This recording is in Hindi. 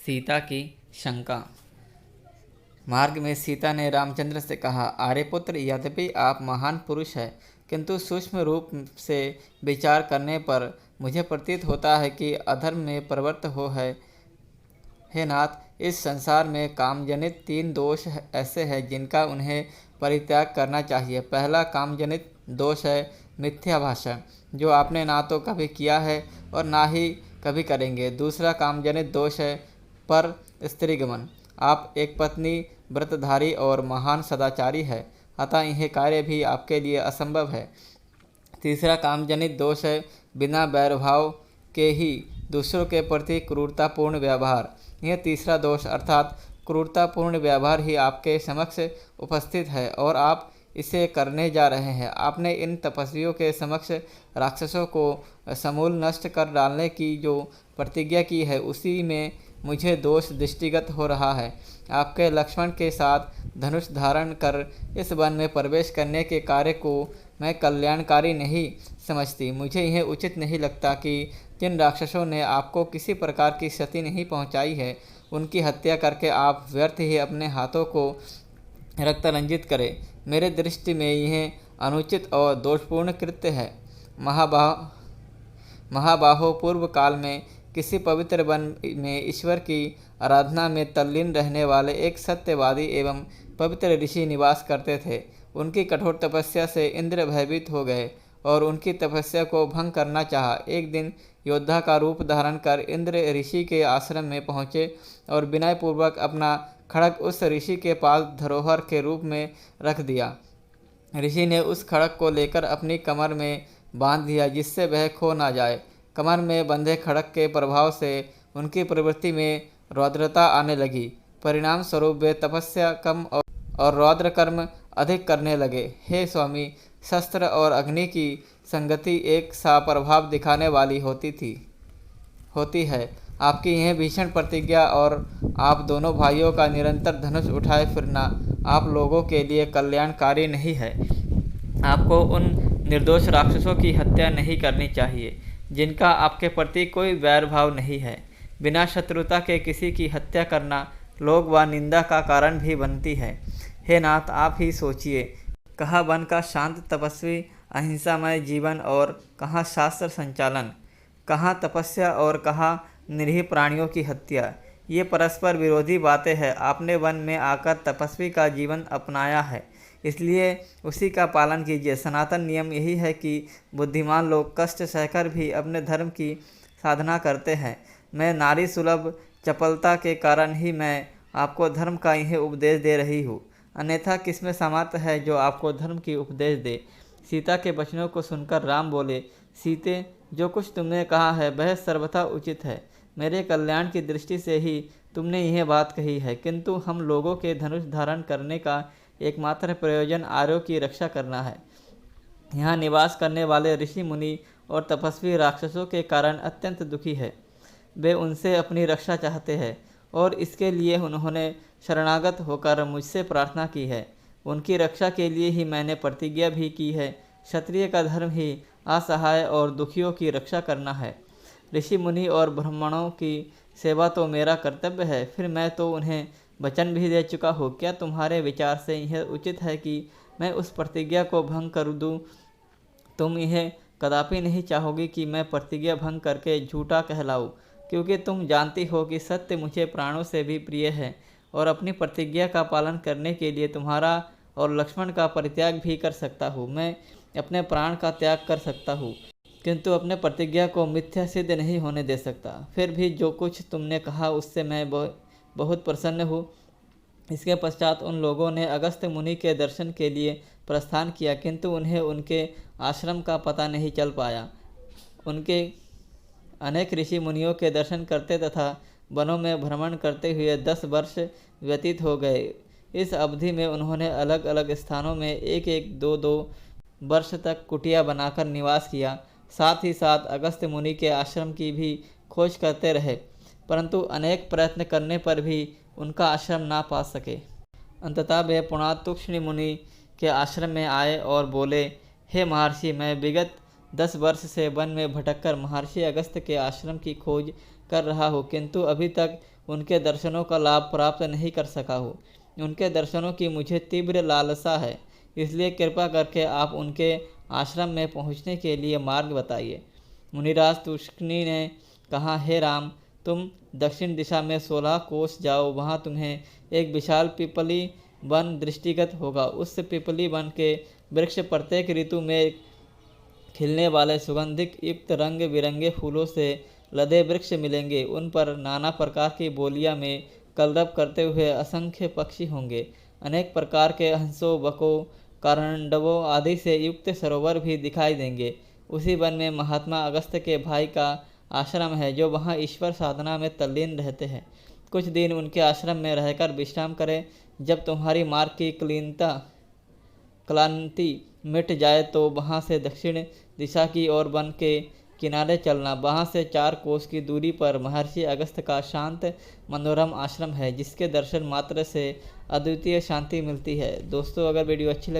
सीता की शंका। मार्ग में सीता ने रामचंद्र से कहा, आर्यपुत्र, यद्यपि आप महान पुरुष हैं, किंतु सूक्ष्म रूप से विचार करने पर मुझे प्रतीत होता है कि अधर्म में प्रवृत्त हो है। हे नाथ, इस संसार में कामजनित 3 दोष ऐसे हैं जिनका उन्हें परित्याग करना चाहिए। पहला कामजनित दोष है मिथ्या भाषण, जो आपने ना तो कभी किया है और ना ही कभी करेंगे। दूसरा कामजनित दोष है पर स्त्रीगमन। आप एक पत्नी व्रतधारी और महान सदाचारी है, अतः यह कार्य भी आपके लिए असंभव है। तीसरा कामजनित दोष है बिना बैरभाव के ही दूसरों के प्रति क्रूरतापूर्ण व्यवहार। यह तीसरा दोष अर्थात क्रूरतापूर्ण व्यवहार ही आपके समक्ष उपस्थित है और आप इसे करने जा रहे हैं। आपने इन तपस्वियों के समक्ष राक्षसों को समूल नष्ट कर डालने की जो प्रतिज्ञा की है, उसी में मुझे दोष दृष्टिगत हो रहा है। आपके लक्ष्मण के साथ धनुष धारण कर इस वन में प्रवेश करने के कार्य को मैं कल्याणकारी नहीं समझती। मुझे यह उचित नहीं लगता कि जिन राक्षसों ने आपको किसी प्रकार की क्षति नहीं पहुंचाई है, उनकी हत्या करके आप व्यर्थ ही अपने हाथों को रक्तरंजित करें। मेरे दृष्टि में यह अनुचित और दोषपूर्ण कृत्य है। महाबाहो, पूर्व काल में किसी पवित्र वन में ईश्वर की आराधना में तल्लीन रहने वाले एक सत्यवादी एवं पवित्र ऋषि निवास करते थे। उनकी कठोर तपस्या से इंद्र भयभीत हो गए और उनकी तपस्या को भंग करना चाहा। एक दिन योद्धा का रूप धारण कर इंद्र ऋषि के आश्रम में पहुँचे और विनयपूर्वक अपना खड्ग उस ऋषि के पास धरोहर के रूप में रख दिया। ऋषि ने उस खड्ग को लेकर अपनी कमर में बांध दिया, जिससे वह खो ना जाए। कमर में बंधे खड्ग के प्रभाव से उनकी प्रवृत्ति में रौद्रता आने लगी। परिणाम स्वरूप वे तपस्या कम और रौद्र कर्म अधिक करने लगे। हे स्वामी, शस्त्र और अग्नि की संगति एक सा प्रभाव दिखाने वाली होती है। आपकी यह भीषण प्रतिज्ञा और आप दोनों भाइयों का निरंतर धनुष उठाए फिरना आप लोगों के लिए कल्याणकारी नहीं है। आपको उन निर्दोष राक्षसों की हत्या नहीं करनी चाहिए जिनका आपके प्रति कोई वैर भाव नहीं है। बिना शत्रुता के किसी की हत्या करना लोग व निंदा का कारण भी बनती है। हे नाथ, आप ही सोचिए, कहाँ वन का शांत तपस्वी अहिंसामय जीवन और कहाँ शास्त्र संचालन, कहाँ तपस्या और कहाँ निरीह प्राणियों की हत्या। ये परस्पर विरोधी बातें हैं। आपने वन में आकर तपस्वी का जीवन अपनाया है, इसलिए उसी का पालन कीजिए। सनातन नियम यही है कि बुद्धिमान लोग कष्ट सहकर भी अपने धर्म की साधना करते हैं। मैं नारी सुलभ चपलता के कारण ही मैं आपको धर्म का यह उपदेश दे रही हूँ, अन्यथा किसमें सामर्थ्य है जो आपको धर्म की उपदेश दे। सीता के वचनों को सुनकर राम बोले, सीते, जो कुछ तुमने कहा है वह सर्वथा उचित है। मेरे कल्याण की दृष्टि से ही तुमने यह बात कही है, किंतु हम लोगों के धनुष धारण करने का एकमात्र प्रयोजन आर्यों की रक्षा करना है। यहाँ निवास करने वाले ऋषि मुनि और तपस्वी राक्षसों के कारण अत्यंत दुखी है। वे उनसे अपनी रक्षा चाहते हैं और इसके लिए उन्होंने शरणागत होकर मुझसे प्रार्थना की है। उनकी रक्षा के लिए ही मैंने प्रतिज्ञा भी की है। क्षत्रिय का धर्म ही असहाय और दुखियों की रक्षा करना है। ऋषि मुनि और ब्राह्मणों की सेवा तो मेरा कर्तव्य है, फिर मैं तो उन्हें वचन भी दे चुका हूँ। क्या तुम्हारे विचार से यह उचित है कि मैं उस प्रतिज्ञा को भंग कर दूँ? तुम यह कदापि नहीं चाहोगी कि मैं प्रतिज्ञा भंग करके झूठा कहलाऊँ, क्योंकि तुम जानती हो कि सत्य मुझे प्राणों से भी प्रिय है और अपनी प्रतिज्ञा का पालन करने के लिए तुम्हारा और लक्ष्मण का परित्याग भी कर सकता हूँ। मैं अपने प्राण का त्याग कर सकता हूँ, किंतु अपने प्रतिज्ञा को मिथ्या सिद्ध नहीं होने दे सकता। फिर भी जो कुछ तुमने कहा उससे मैं बहुत प्रसन्न हूँ। इसके पश्चात उन लोगों ने अगस्त्य मुनि के दर्शन के लिए प्रस्थान किया, किंतु उन्हें उनके आश्रम का पता नहीं चल पाया। उनके अनेक ऋषि मुनियों के दर्शन करते तथा वनों में भ्रमण करते हुए 10 वर्ष व्यतीत हो गए। इस अवधि में उन्होंने अलग अलग स्थानों में एक एक दो दो वर्ष तक कुटिया बनाकर निवास किया। साथ ही साथ अगस्त्य मुनि के आश्रम की भी खोज करते रहे, परंतु अनेक प्रयत्न करने पर भी उनका आश्रम ना पा सके। अंततः वे पुणातुक्ष्ण मुनि के आश्रम में आए और बोले, हे महर्षि, मैं विगत 10 वर्ष से वन में भटककर महर्षि अगस्त्य के आश्रम की खोज कर रहा हूँ, किंतु अभी तक उनके दर्शनों का लाभ प्राप्त नहीं कर सका हूँ। उनके दर्शनों की मुझे तीव्र लालसा है, इसलिए कृपा करके आप उनके आश्रम में पहुँचने के लिए मार्ग बताइए। मुनिराज तुष्कनि ने कहा, हे राम, तुम दक्षिण दिशा में 16 कोस जाओ, वहाँ तुम्हें एक विशाल पिपली वन दृष्टिगत होगा। उस पिपली वन के वृक्ष प्रत्येक ऋतु में खिलने वाले सुगंधित युक्त रंग बिरंगे फूलों से लदे वृक्ष मिलेंगे। उन पर नाना प्रकार की बोलियां में कलरव करते हुए असंख्य पक्षी होंगे। अनेक प्रकार के हंसों, बकों, करंडवों आदि से युक्त सरोवर भी दिखाई देंगे। उसी वन में महात्मा अगस्त्य के भाई का आश्रम है, जो वहाँ ईश्वर साधना में तल्लीन रहते हैं। कुछ दिन उनके आश्रम में रहकर विश्राम करें। जब तुम्हारी मार्ग की क्लांति मिट जाए तो वहाँ से दक्षिण दिशा की ओर वन के किनारे चलना। वहाँ से 4 कोस की दूरी पर महर्षि अगस्त्य का शांत मनोरम आश्रम है, जिसके दर्शन मात्र से अद्वितीय शांति मिलती है। दोस्तों, अगर वीडियो अच्छी लगे